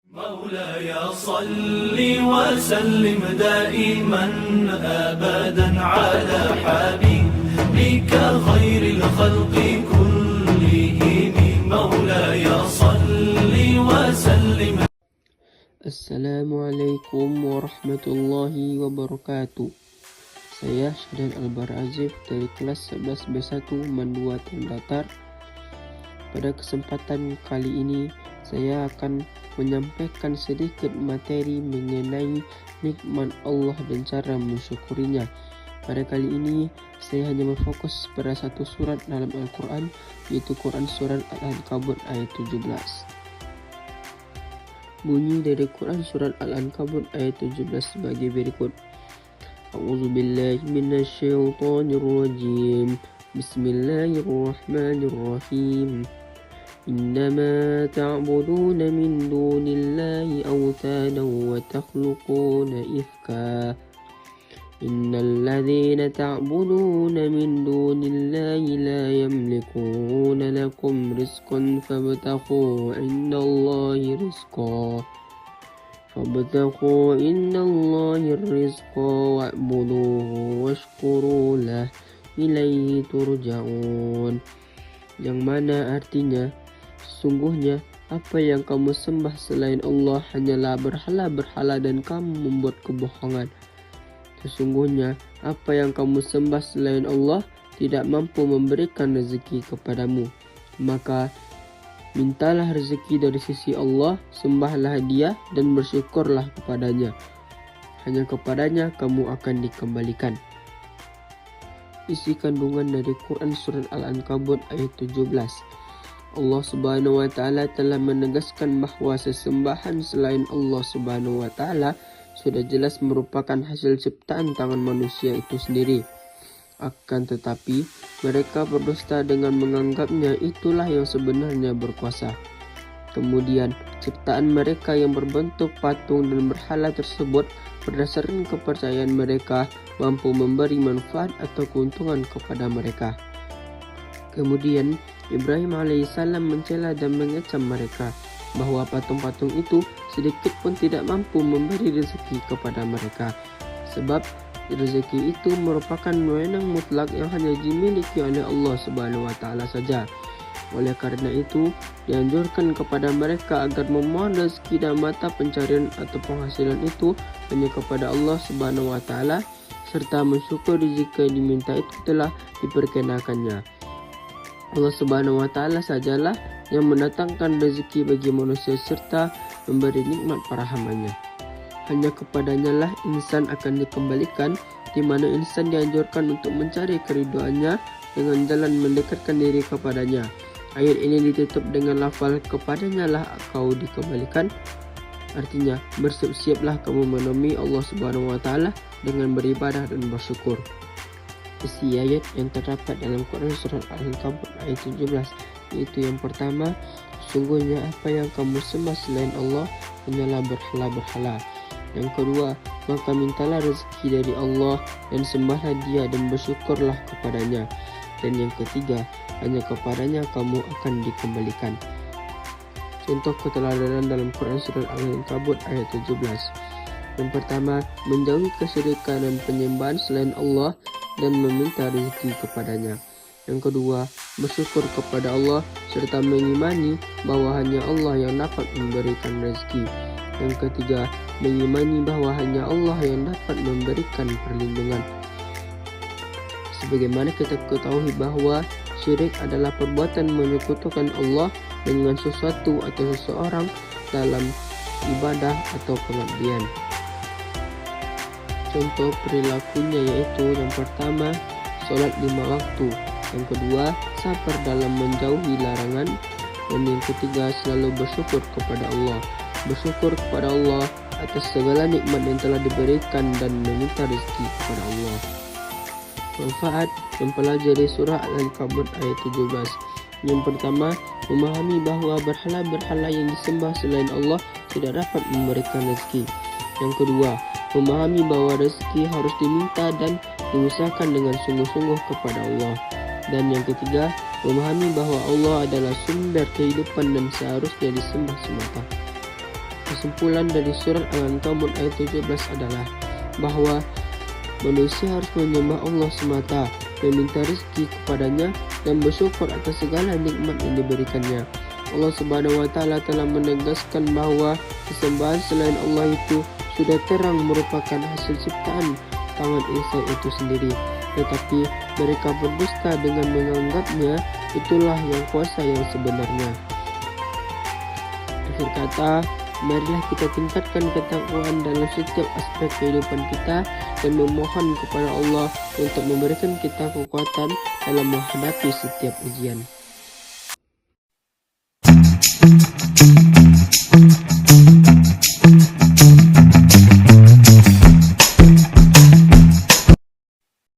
مولاي صل وسلم دائما أبدا على حبيبك خير الخلق كلهم مولاي صل وسلم. Assalamualaikum warahmatullahi wabarakatuh. Saya Syahdan Albar Azif dari kelas 11 B1 Mandua Datar. Pada kesempatan kali ini saya akan menyampaikan sedikit materi mengenai nikmat Allah dan cara mensyukurinya. Pada kali ini saya hanya berfokus pada satu surat dalam Al-Quran, yaitu Quran Surat Al-Ankabut ayat 17. Bunyi dari Quran Surat Al-Ankabut ayat 17 sebagai berikut. A'udzubillahi minasyaitonirrajim. Bismillahirrahmanirrahim. Innama ta'buduna min dunillahi awtanan wa takhluquna ifka. Innal ladzina ta'buduna min dunillahi la yamlikuna lakum rizqan fabtaghu 'indallahi rizqa. Fabtaghu 'indallahi rizqa wa'buduhu washkuru lah ilaihi turja'un. Yang mana artinya, sesungguhnya apa yang kamu sembah selain Allah hanyalah berhala-berhala dan kamu membuat kebohongan. Sesungguhnya apa yang kamu sembah selain Allah tidak mampu memberikan rezeki kepadamu. Maka mintalah rezeki dari sisi Allah, sembahlah Dia dan bersyukurlah kepadanya. Hanya kepadanya kamu akan dikembalikan. Isi kandungan dari Quran Surat Al-Ankabut ayat 17. Allah Subhanahu wa Ta'ala telah menegaskan bahawa sesembahan selain Allah Subhanahu wa Ta'ala sudah jelas merupakan hasil ciptaan tangan manusia itu sendiri. Akan tetapi mereka berdusta dengan menganggapnya itulah yang sebenarnya berkuasa. Kemudian ciptaan mereka yang berbentuk patung dan berhala tersebut berdasarkan kepercayaan mereka mampu memberi manfaat atau keuntungan kepada mereka. Kemudian Ibrahim alaihissalam mencela dan mengecam mereka bahwa patung-patung itu sedikit pun tidak mampu memberi rezeki kepada mereka, sebab rezeki itu merupakan wewenang mutlak yang hanya dimiliki oleh Allah Subhanahu wa Ta'ala saja. Oleh karena itu, dianjurkan kepada mereka agar memohon rezeki dan mata pencarian atau penghasilan itu hanya kepada Allah Subhanahu wa Ta'ala, serta mensyukuri jika diminta itu telah diperkenakannya. Allah Subhanahu wa Ta'ala sajalah yang mendatangkan rezeki bagi manusia serta memberi nikmat para hambanya. Hanya kepadanya lah insan akan dikembalikan, di mana insan dianjurkan untuk mencari keriduannya dengan jalan mendekatkan diri kepadanya. Ayat ini ditutup dengan lafal kepadanya lah kau dikembalikan. Artinya, bersiap-siaplah kamu menemui Allah Subhanahu wa Ta'ala dengan beribadah dan bersyukur. Isi ayat yang terdapat dalam Quran Surat Al-Ankabut ayat 17, yaitu yang pertama, sesungguhnya apa yang kamu sembah selain Allah hanyalah berhala-berhala. Yang kedua, maka mintalah rezeki dari Allah dan sembahlah Dia dan bersyukurlah kepadanya. Dan yang ketiga, hanya kepadanya kamu akan dikembalikan. Contoh keteladanan dalam Quran Surat Al-Ankabut ayat 17. Yang pertama, menjauhi kesyirikan dan penyembahan selain Allah dan meminta rezeki kepadanya. Yang kedua, bersyukur kepada Allah serta mengimani bahwa hanya Allah yang dapat memberikan rezeki. Yang ketiga, mengimani bahwa hanya Allah yang dapat memberikan perlindungan. Sebagaimana kita ketahui bahwa syirik adalah perbuatan menyekutukan Allah dengan sesuatu atau seseorang dalam ibadah atau pengabdian. Contoh perilakunya yaitu yang pertama, sholat 5 waktu. Yang kedua, sabar dalam menjauhi larangan. Dan yang ketiga, selalu bersyukur kepada Allah. Bersyukur kepada Allah atas segala nikmat yang telah diberikan dan meminta rezeki kepada Allah. Manfaat mempelajari surah Al-Ankabut ayat 17. Yang pertama, memahami bahwa berhala-berhala yang disembah selain Allah tidak dapat memberikan rezeki. Yang kedua, memahami bahwa rezeki harus diminta dan diusahakan dengan sungguh-sungguh kepada Allah. Dan yang ketiga, memahami bahwa Allah adalah sumber kehidupan dan seharusnya disembah semata. kesimpulan dari surat Al-Ankabut ayat 17 adalah bahwa manusia harus menyembah Allah semata, meminta rezeki kepadanya, dan bersyukur atas segala nikmat yang diberikannya. Allah Subhanahu wa Ta'ala telah menegaskan bahwa sesembahan selain Allah itu sudah terang merupakan hasil ciptaan tangan insan itu sendiri, tetapi mereka berdusta dengan menganggapnya itulah yang kuasa yang sebenarnya. Akhir kata, marilah kita tingkatkan ketakwaan dalam setiap aspek kehidupan kita dan memohon kepada Allah untuk memberikan kita kekuatan dalam menghadapi setiap ujian.